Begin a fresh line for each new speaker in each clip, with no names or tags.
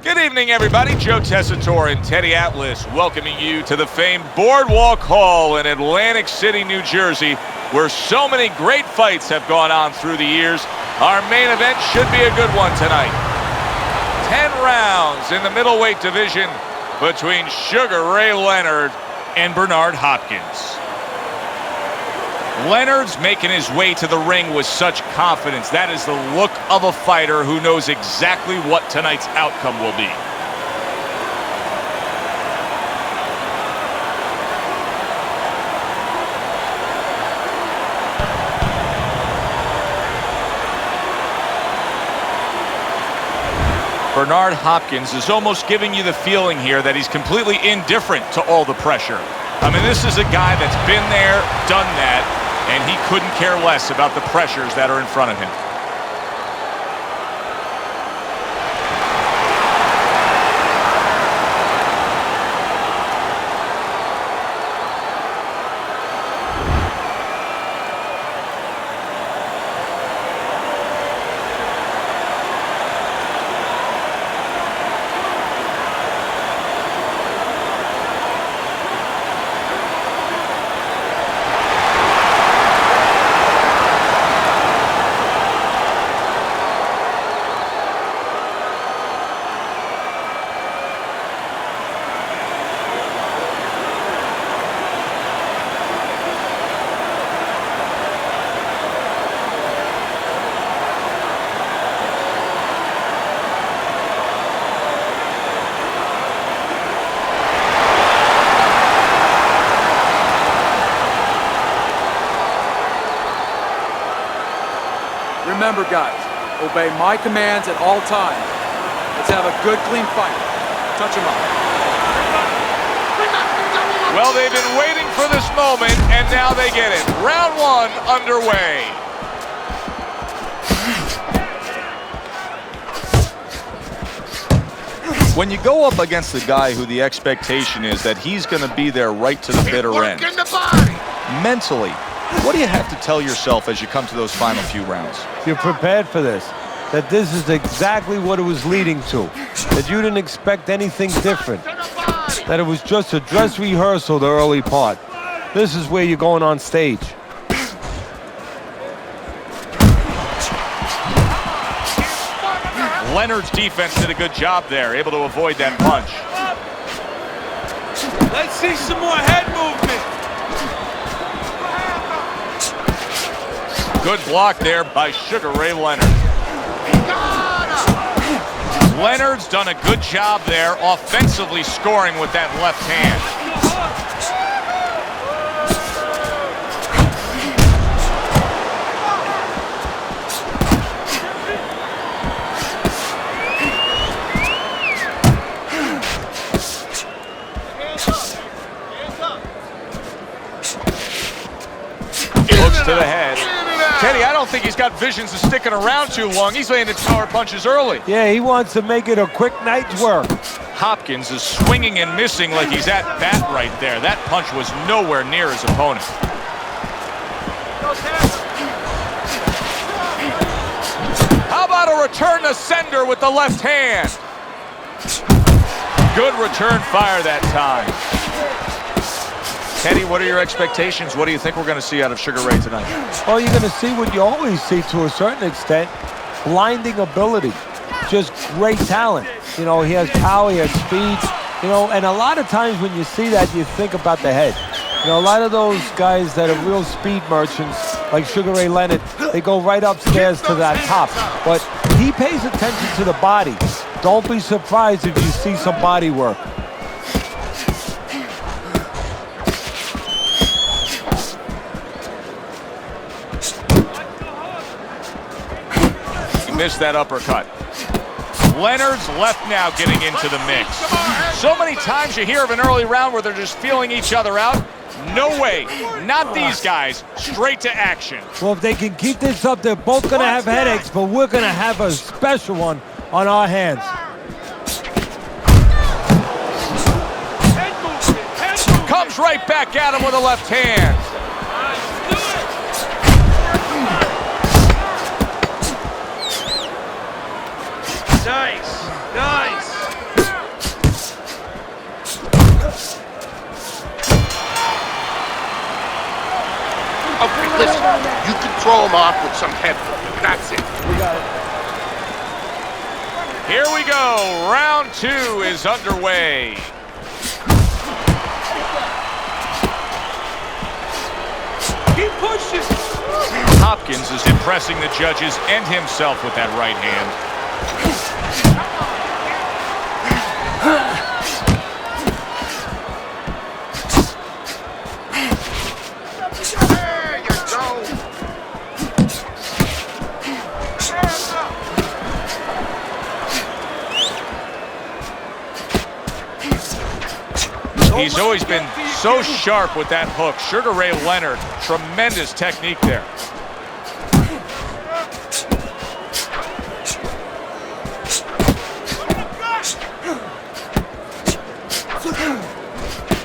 Good evening, everybody. Joe Tessitore and Teddy Atlas welcoming you to the famed Boardwalk Hall in Atlantic City, New Jersey, where so many great fights have gone on through the years. Our main event should be a good one tonight. 10 rounds in the middleweight division between Sugar Ray Leonard and Bernard Hopkins. Leonard's making his way to the ring with such confidence. That is the look of a fighter who knows exactly what tonight's outcome will be. Bernard Hopkins is almost giving you the feeling here that he's completely indifferent to all the pressure. I mean, this is a guy that's been there, done that, and he couldn't care less about the pressures that are in front of him.
Remember, guys, obey my commands at all times. Let's have a good, clean fight. Touch him up.
Well, they've been waiting for this moment, and now they get it. Round one underway. When you go up against a guy who the expectation is that he's going to be there right to the bitter end, mentally, what do you have to tell yourself as you come to those final few rounds?
You're prepared for this, that this is exactly what it was leading to, that you didn't expect anything different, that it was just a dress rehearsal, the early part. This is where you're going on stage.
Leonard's defense did a good job there, able to avoid that punch.
Let's see some more head movement.
Good block there by Sugar Ray Leonard. Leonard's done a good job there offensively scoring with that left hand. Looks to the head. Teddy, I don't think he's got visions of sticking around too long. He's landing power punches early.
Yeah, he wants to make it a quick night's work.
Hopkins is swinging and missing like he's at bat right there. That punch was nowhere near his opponent. How about a return to sender with the left hand? Good return fire that time. Teddy, what are your expectations? What do you think we're going to see out of Sugar Ray tonight?
Well, you're going to see what you always see to a certain extent, blinding ability, just great talent. You know, he has power, he has speed, you know, and a lot of times when you see that, you think about the head. You know, a lot of those guys that are real speed merchants, like Sugar Ray Leonard, they go right upstairs to that top. But he pays attention to the body. Don't be surprised if you see some body work.
Missed that uppercut. Leonard's left now getting into the mix. So many times you hear of an early round where they're just feeling each other out. No way. Not these guys. Straight to action.
Well, if they can keep this up, they're both going to have headaches, but we're going to have a special one on our hands.
Comes right back at him with a left hand.
Nice, nice.
You can throw him off with some head movement. That's it.
We got it.
Here we go. Round 2 is underway.
Keep pushing.
Hopkins is impressing the judges and himself with that right hand.
There you go.
He's always been so sharp with that hook. Sugar Ray Leonard, tremendous technique there.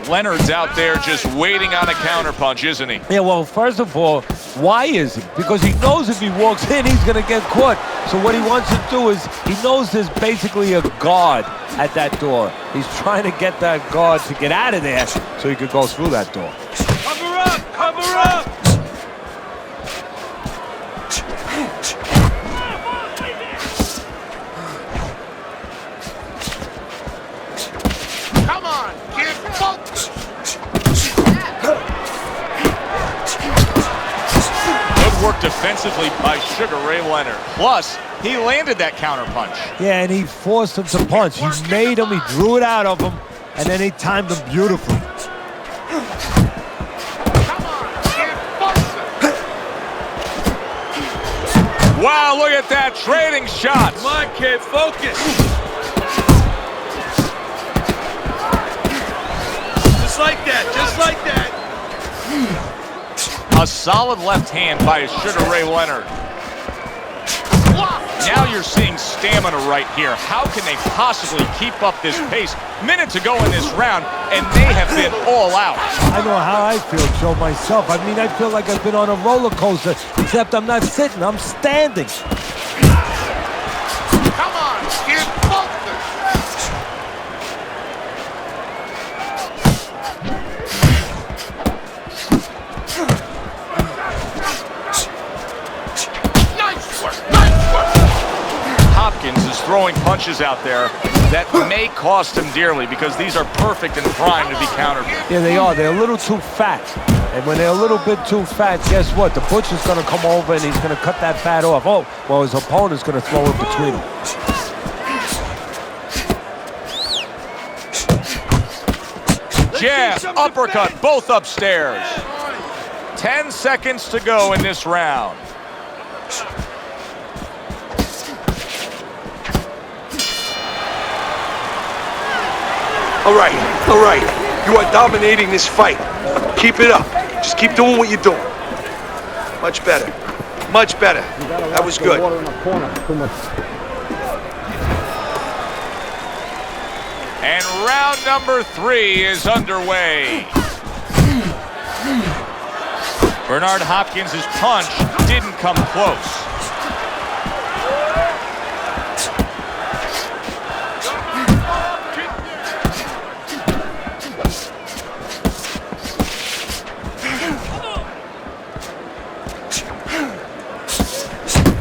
Leonard's out there just waiting on a counterpunch, isn't he?
Yeah, well, first of all, why is he? Because he knows if he walks in, he's going to get caught. So what he wants to do is, he knows there's basically a guard at that door. He's trying to get that guard to get out of there so he could go through that door.
Cover up, cover up.
Come on, kid. Focus.
Good work defensively by Sugar Ray Leonard. Plus, he landed that counterpunch.
Yeah, and he forced him to punch. He made him, he drew it out of him, and then he timed him beautifully.
Come on, kid. Focus.
Wow, look at that, trading shots.
Come on, kid, focus. Just like that, just like that.
A solid left hand by Sugar Ray Leonard. Now you're seeing stamina right here. How can they possibly keep up this pace? Minute to go in this round, and they have been all out.
I know how I feel, Joe, myself. I mean, I feel like I've been on a roller coaster, except I'm not sitting, I'm standing.
Come on, kid. Focus. Nice work. Nice work.
Hopkins is throwing punches out there that may cost him dearly because these are perfect and primed to be countered.
Yeah, they are. They're a little too fat. And when they're a little bit too fat, guess what? The butcher's going to come over and he's going to cut that fat off. Oh, well, his opponent's going to throw it between them.
Jab, uppercut, both upstairs. 10 seconds to go in this round.
All right. You are dominating this fight. Keep it up. Just keep doing what you're doing. Much better. Much better. That was good.
And round number 3 is underway. Bernard Hopkins' punch didn't come close.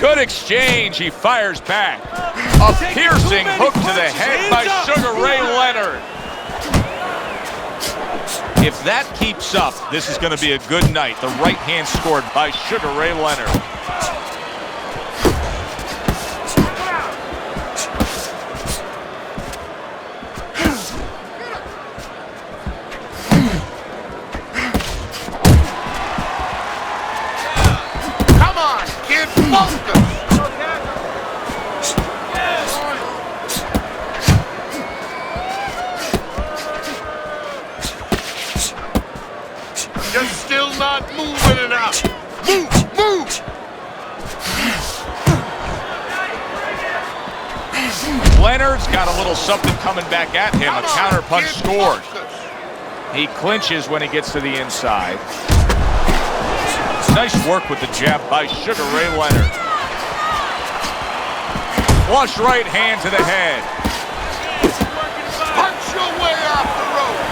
Good exchange, he fires back. A piercing hook to the head by Sugar Ray Leonard. If that keeps up, this is going to be a good night. The right hand scored by Sugar Ray Leonard.
Come on, kid. Focus. You're still not moving enough. Move.
Leonard's got a little something coming back at him. A counterpunch scored. He clinches when he gets to the inside. Nice work with the jab by Sugar Ray Leonard. Flush right hand to the head.
Punch your way off the rope.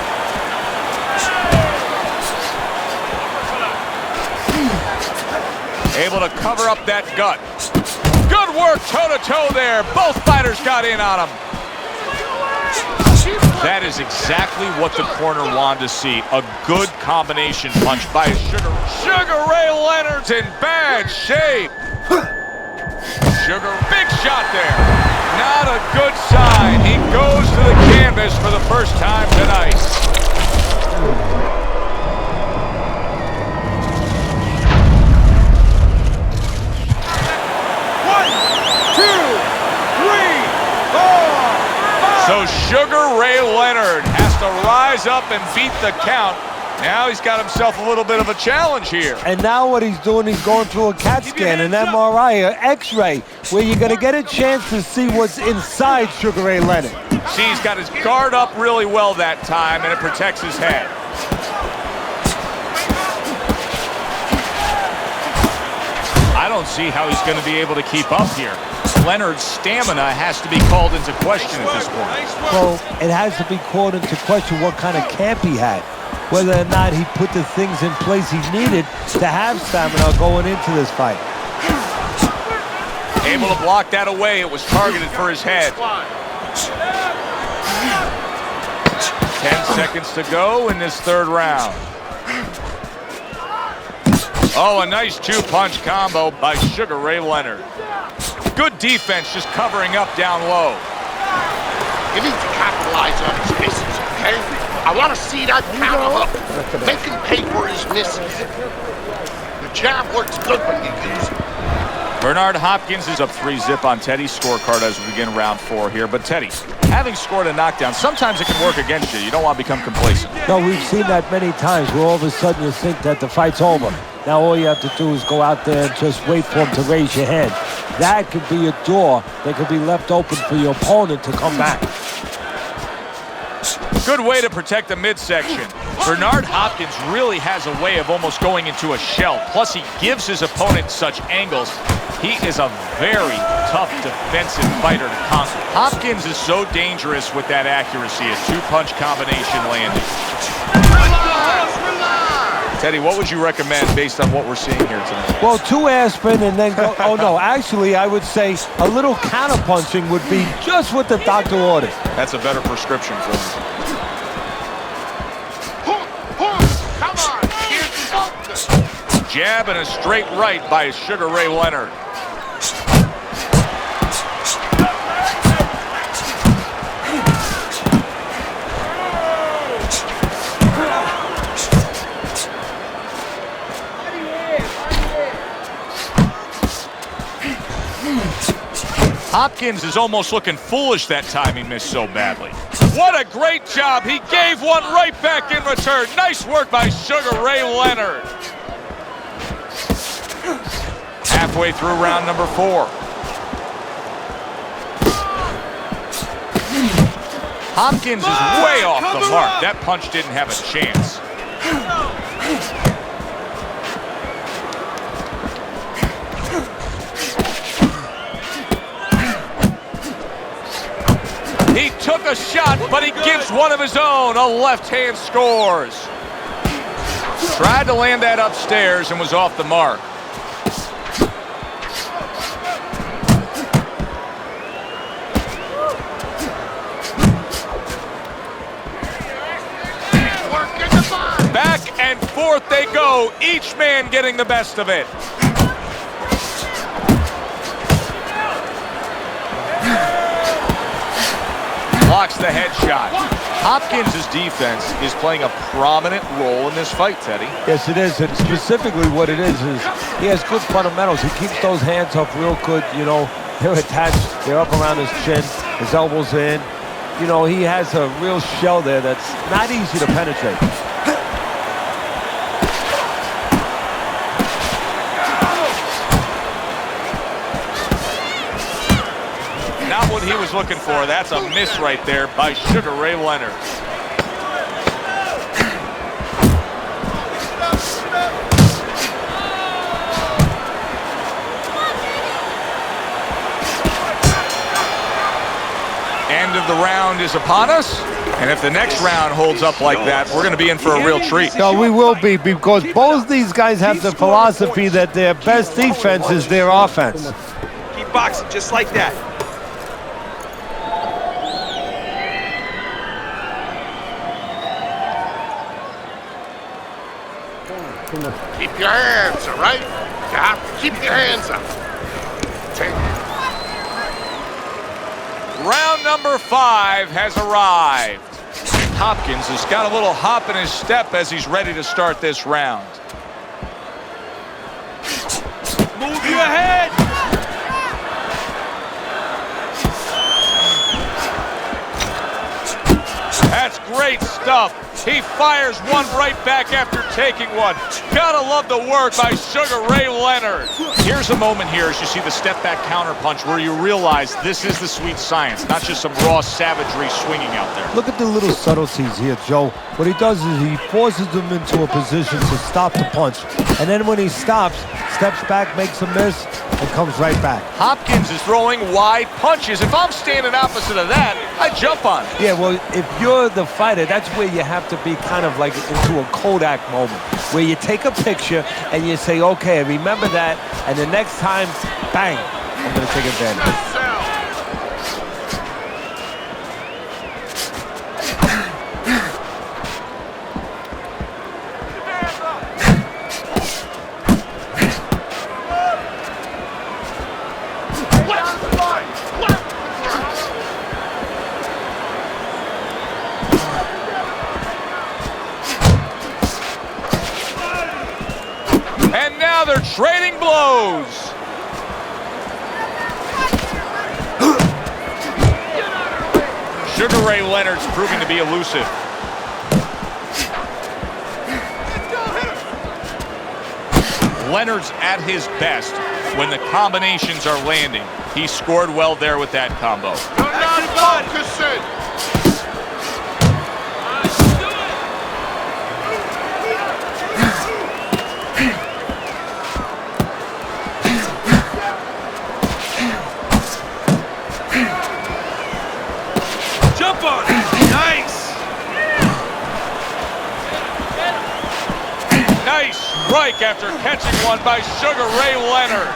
Able to cover up that gut. Good work toe-to-toe there. Both fighters got in on him. That is exactly what the corner wanted to see. A good combination punch by Sugar Ray Leonard's in bad shape. Sugar, big shot there. Not a good sign. He goes to the canvas for the first time tonight. So Sugar Ray Leonard has to rise up and beat the count. Now he's got himself a little bit of a challenge here.
And now what he's doing, he's going through a CAT scan, an MRI, an X-ray, where you're going to get a chance to see what's inside Sugar Ray Leonard.
See, he's got his guard up really well that time, and it protects his head. I don't see how he's going to be able to keep up here. Leonard's stamina has to be called into question at this point.
Well, it has to be called into question what kind of camp he had. Whether or not he put the things in place he needed to have stamina going into this fight.
Able to block that away. It was targeted for his head. 10 seconds to go in this third round. Oh, a nice two-punch combo by Sugar Ray Leonard. Good defense, just covering up down low.
You need to capitalize on his misses, okay? I want to see that counter hook. Make him pay for his misses. The jab works good when you use it.
Bernard Hopkins is up 3-zip on Teddy's scorecard as we begin round 4 here. But Teddy, having scored a knockdown, sometimes it can work against you. You don't want to become complacent.
No, we've seen that many times where all of a sudden you think that the fight's over. Now all you have to do is go out there and just wait for him to raise your hand. That could be a door that could be left open for your opponent to come back.
Good way to protect the midsection. Bernard Hopkins really has a way of almost going into a shell. Plus, he gives his opponent such angles. He is a very tough defensive fighter to conquer. Hopkins is so dangerous with that accuracy. A two-punch combination landing. Teddy, what would you recommend based on what we're seeing here tonight?
Well, 2 air spin and then go, oh no, actually I would say a little counter punching would be just what the doctor ordered.
That's a better prescription for him.
Come on, here's something.
Jab and a straight right by Sugar Ray Leonard. Hopkins is almost looking foolish that time he missed so badly. What a great job. He gave one right back in return. Nice work by Sugar Ray Leonard. Halfway through round number 4. Hopkins is way off the mark. That punch didn't have a chance. He took a shot, but he gives one of his own. A left hand scores. Tried to land that upstairs and was off the mark. Back and forth they go, each man getting the best of it. Blocks the headshot. Hopkins' defense is playing a prominent role in this fight, Teddy.
Yes, it is, and specifically what it is he has good fundamentals. He keeps those hands up real good, you know. They're attached, they're up around his chin, his elbows in. You know, he has a real shell there that's not easy to penetrate.
Not what he was looking for. That's a miss right there by Sugar Ray Leonard. And end of the round is upon us. And if the next round holds up like that, we're going to be in for a real treat.
No, we will be, because both these guys have the philosophy that their best defense is their offense.
Keep boxing just like that.
Keep your hands, all right? You have to keep your hands up. Take it.
Round number 5 has arrived. Hopkins has got a little hop in his step as he's ready to start this round.
Move your head.
That's great stuff. He fires one right back after taking one. Gotta love the work by Sugar Ray Leonard. Here's a moment here as you see the step-back counterpunch where you realize this is the sweet science, not just some raw savagery swinging out there.
Look at the little subtleties here, Joe. What he does is he forces them into a position to stop the punch. And then when he stops, steps back, makes a miss, and comes right back.
Hopkins is throwing wide punches. If I'm standing opposite of that, I jump on it.
Yeah, well, if you're the fighter, that's where you have to be kind of like into a Kodak moment, where you take a picture and you say, okay, remember that, and the next time, bang, I'm going to take advantage.
And now they're trading blows. Sugar Ray Leonard's proving to be elusive. Leonard's at his best when the combinations are landing. He scored well there with that combo.
You're not focusing.
Jump on it. Nice.
Nice strike after catching one by Sugar Ray Leonard.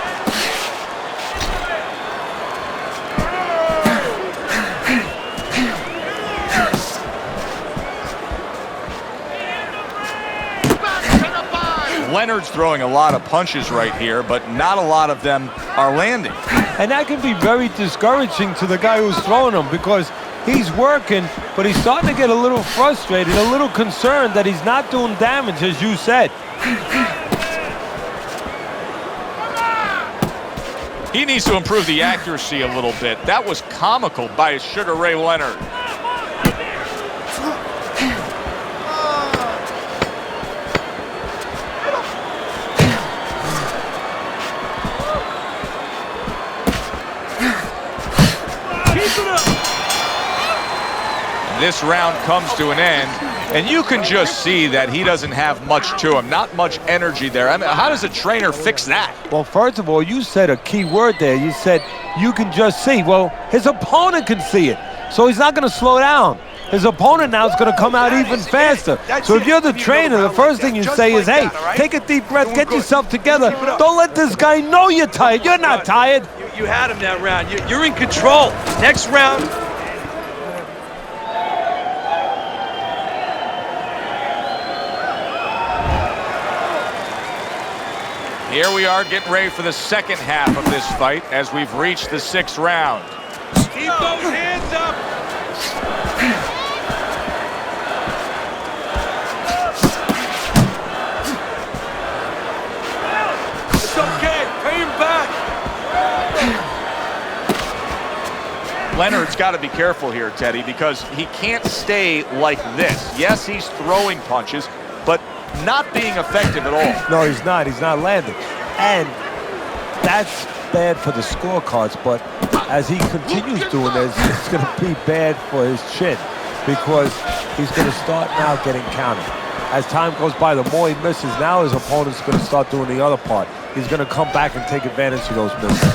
Leonard's throwing a lot of punches right here, but not a lot of them are landing.
And that can be very discouraging to the guy who's throwing them, because he's working, but he's starting to get a little frustrated, a little concerned that he's not doing damage, as you said.
He needs to improve the accuracy a little bit. That was comical by Sugar Ray Leonard. This round comes to an end, and you can just see that he doesn't have much to him, not much energy there. I mean, how does a trainer fix that?
Well, first of all, you said a key word there. You said you can just see. Well, his opponent can see it, so he's not going to slow down. His opponent now is going to come out even faster. So if you're the trainer, the first thing you say is, hey, take a deep breath, get yourself together. Don't let this guy know you're tired. You're not tired.
You had him that round. You're in control. Next round.
Here we are getting ready for the second half of this fight as we've reached the 6th round.
Keep those hands up. It's okay. Pay him back.
Leonard's got to be careful here, Teddy, because he can't stay like this. Yes, he's throwing punches, but not being effective at all.
No, he's not. He's not landing. And that's bad for the scorecards, but as he continues doing this, it's going to be bad for his chin, because he's going to start now getting counted. As time goes by, the more he misses, now his opponent's going to start doing the other part. He's going to come back and take advantage of those misses.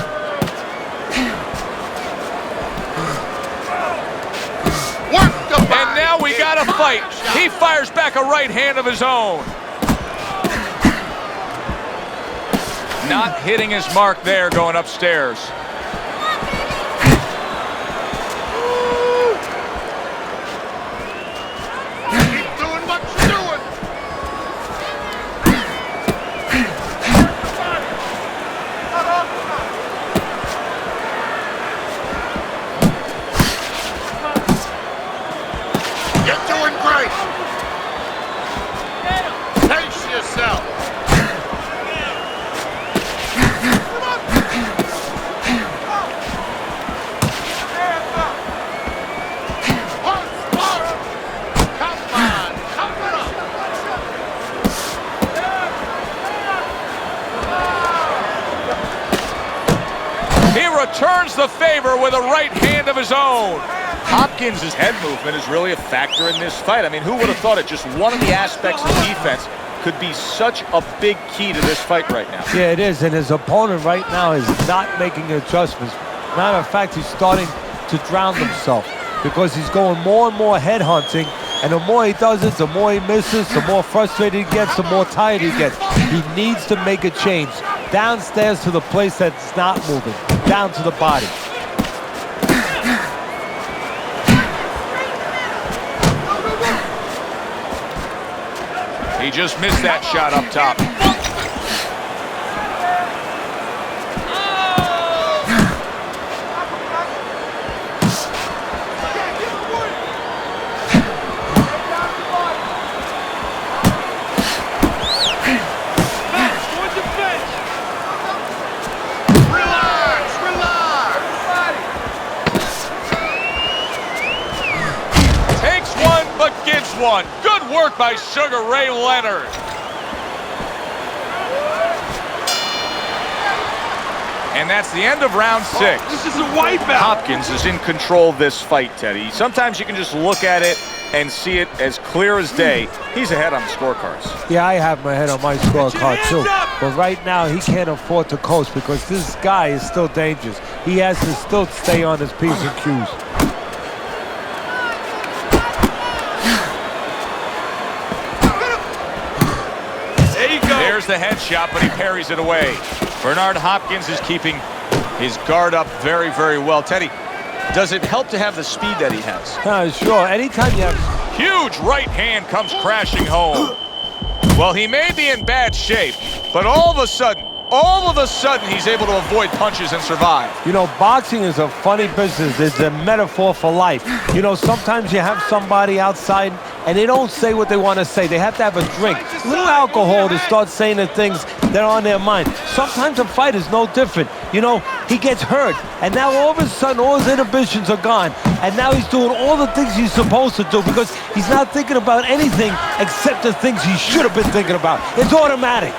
fight. He fires back a right hand of his own. Not hitting his mark there going upstairs.
Keep doing what you're doing. You're doing great. Pace yourself.
He returns the favor with a right hand of his own. Hopkins' head movement is really a factor in this fight. I mean, who would have thought it? Just one of the aspects of defense could be such a big key to this fight right now.
Yeah, it is, and his opponent right now is not making adjustments. Matter of fact, he's starting to drown himself because he's going more and more head hunting, and the more he does it, the more he misses, the more frustrated he gets, the more tired he gets. He needs to make a change. Downstairs to the place that's not moving, down to the body.
He just missed that shot up top. One. Good work by Sugar Ray Leonard. And that's the end of round 6.
This is a wipeout.
Hopkins is in control of this fight, Teddy. Sometimes you can just look at it and see it as clear as day. He's ahead on the scorecards.
Yeah, I have my head on my scorecard too. But right now, he can't afford to coast because this guy is still dangerous. He has to still stay on his P's and Q's.
There's the headshot, but he parries it away. Bernard Hopkins is keeping his guard up very, very well. Teddy, does it help to have the speed that he has?
Sure. Anytime you have...
Huge right hand comes crashing home. Well, he may be in bad shape, but all of a sudden, he's able to avoid punches and survive.
You know, boxing is a funny business. It's a metaphor for life. You know, sometimes you have somebody outside and they don't say what they want to say. They have to have a drink, a little alcohol to start saying the things that are on their mind. Sometimes a fight is no different. You know, he gets hurt, and now all of a sudden all his inhibitions are gone, and now he's doing all the things he's supposed to do because he's not thinking about anything except the things he should have been thinking about. It's automatic.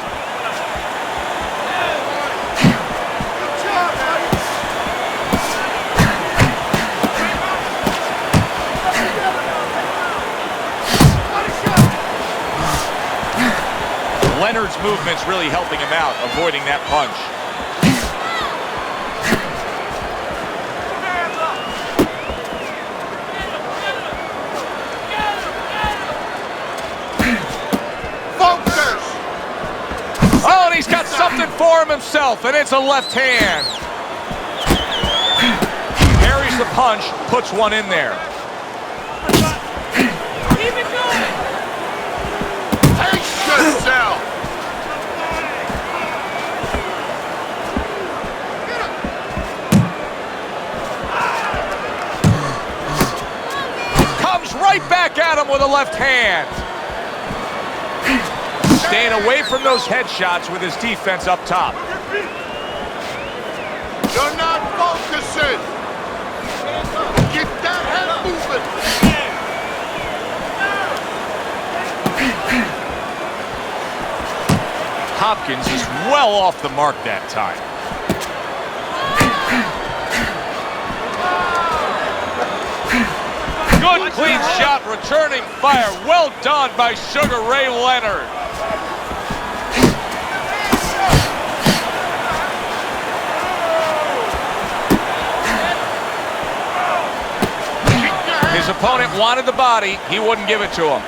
Leonard's movement's really helping him out, avoiding that punch.
Focus!
Oh, and he's got something for him himself, and it's a left hand. Parries the punch, puts one in there.
Keep it going! Pace yourself!
Right back at him with a left hand. Staying away from those headshots with his defense up top.
You're not focusing. Get that head moving.
Hopkins is well off the mark that time. Good clean shot, returning fire. Well done by Sugar Ray Leonard. His opponent wanted the body. He wouldn't give it to him.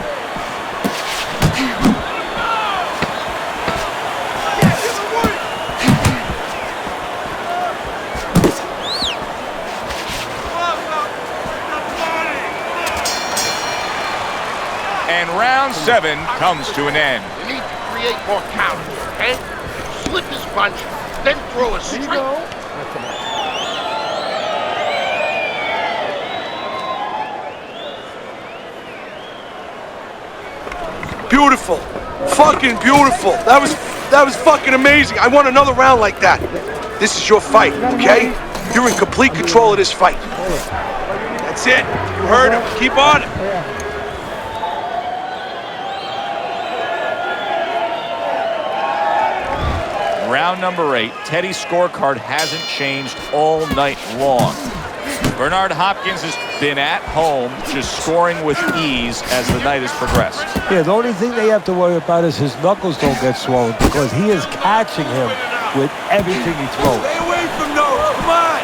And round 7 comes to an end.
You need to create more counters, okay? Slip his punch, then throw a straight.
Beautiful. Fucking beautiful. That was fucking amazing. I want another round like that. This is your fight, okay? You're in complete control of this fight.
That's it. You heard him. Keep on it.
Round number 8, Teddy's scorecard hasn't changed all night long. Bernard Hopkins has been at home, just scoring with ease as the night has progressed.
Yeah, the only thing they have to worry about is his knuckles don't get swollen because he is catching him with everything he throws.
Stay away from those. Come on.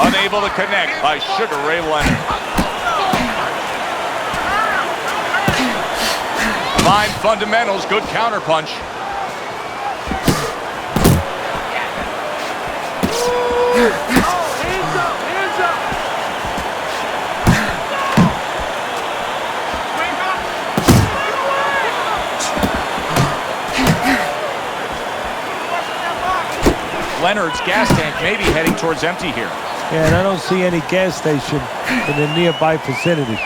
Unable to connect by Sugar Ray Leonard. Fine fundamentals, good counterpunch. Leonard's gas tank may be heading towards empty here.
Yeah, and I don't see any gas station in the nearby vicinity.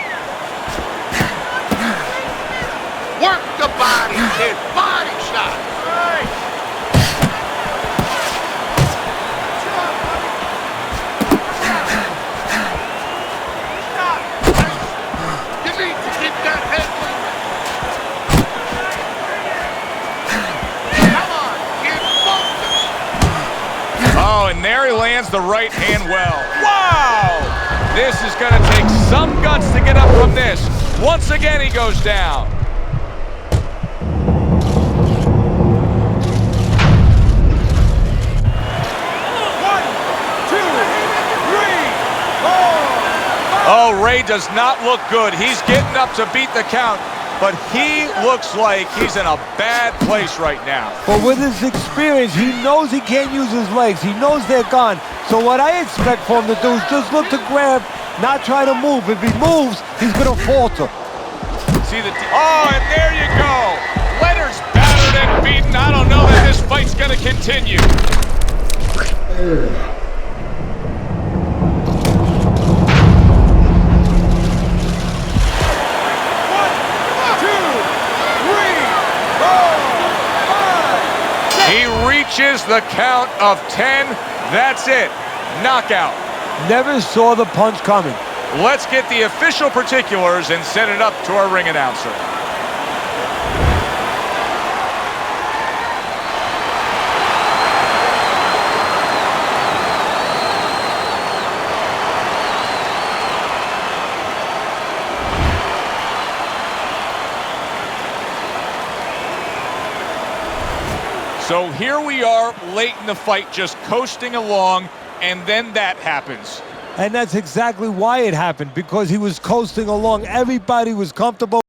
Work the body, kid. Body shot. You need to get that head moving. Come on, get focused.
Oh, and there he lands the right hand well. Wow! This is going to take some guts to get up from this. Once again, he goes down. Oh, Ray does not look good. He's getting up to beat the count, but he looks like he's in a bad place right now.
But with his experience, he knows he can't use his legs. He knows they're gone. So what I expect for him to do is just look to grab, not try to move. If he moves, he's going to falter.
See the... Oh, and there you go. Leonard's battered and beaten. I don't know that this fight's going to continue. He reaches the count of 10. That's it. Knockout.
Never saw the punch coming.
Let's get the official particulars and send it up to our ring announcer. So here we are late in the fight, just coasting along, and then that happens.
And that's exactly why it happened, because he was coasting along. Everybody was comfortable.